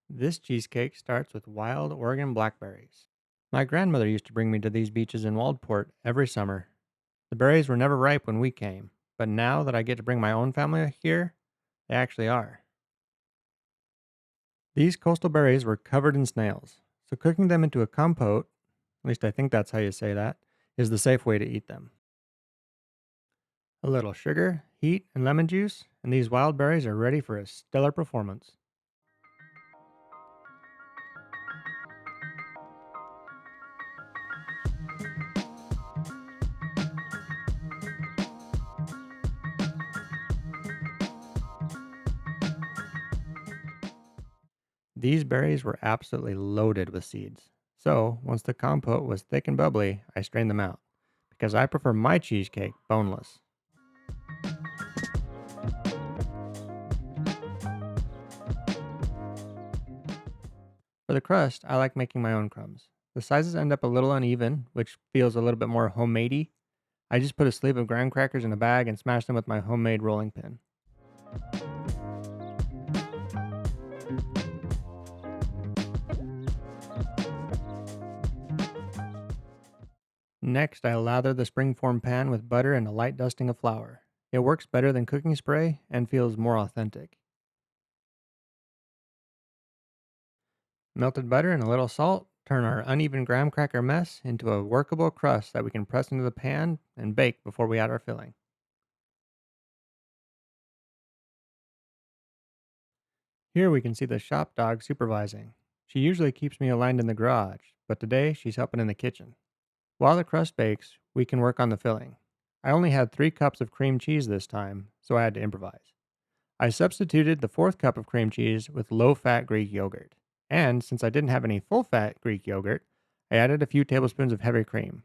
This cheesecake starts with wild Oregon blackberries. My grandmother used to bring me to these beaches in Waldport every summer. The berries were never ripe when we came, but now that I get to bring my own family here, they actually are. These coastal berries were covered in snails, so cooking them into a compote, at least I think that's how you say that, is the safe way to eat them. A little sugar, heat, and lemon juice, and these wild berries are ready for a stellar performance. These berries were absolutely loaded with seeds. So, once the compote was thick and bubbly, I strained them out because I prefer my cheesecake boneless. For the crust, I like making my own crumbs. The sizes end up a little uneven, which feels a little bit more homemadey. I just put a sleeve of graham crackers in a bag and smash them with my homemade rolling pin. Next, I lather the springform pan with butter and a light dusting of flour. It works better than cooking spray and feels more authentic. Melted butter and a little salt turn our uneven graham cracker mess into a workable crust that we can press into the pan and bake before we add our filling. Here we can see the shop dog supervising. She usually keeps me aligned in the garage, but today she's helping in the kitchen. While the crust bakes, we can work on the filling. I only had 3 cups of cream cheese this time, so I had to improvise. I substituted the fourth cup of cream cheese with low fat Greek yogurt. And since I didn't have any full fat Greek yogurt, I added a few tablespoons of heavy cream.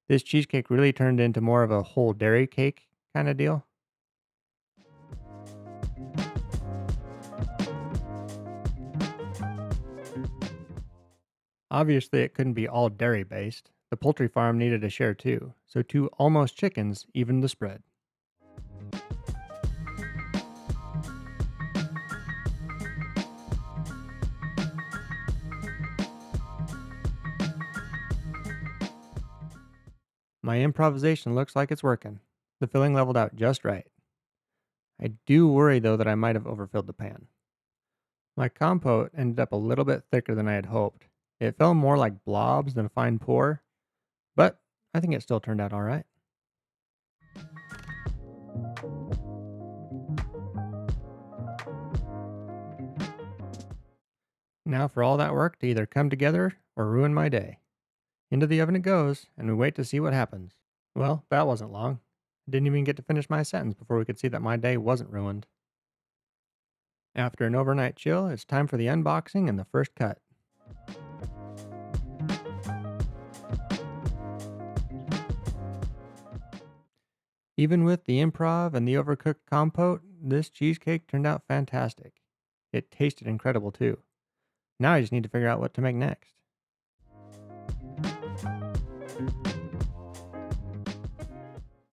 This cheesecake really turned into more of a whole dairy cake kind of deal. Obviously, it couldn't be all dairy based. The poultry farm needed a share too, so 2 almost chickens evened the spread. My improvisation looks like it's working. The filling leveled out just right. I do worry though that I might have overfilled the pan. My compote ended up a little bit thicker than I had hoped. It felt more like blobs than a fine pour, but I think it still turned out alright. Now for all that work to either come together or ruin my day. Into the oven it goes, and we wait to see what happens. Well, that wasn't long. I didn't even get to finish my sentence before we could see that my day wasn't ruined. After an overnight chill, it's time for the unboxing and the first cut. Even with the improv and the overcooked compote, this cheesecake turned out fantastic. It tasted incredible too. Now I just need to figure out what to make next.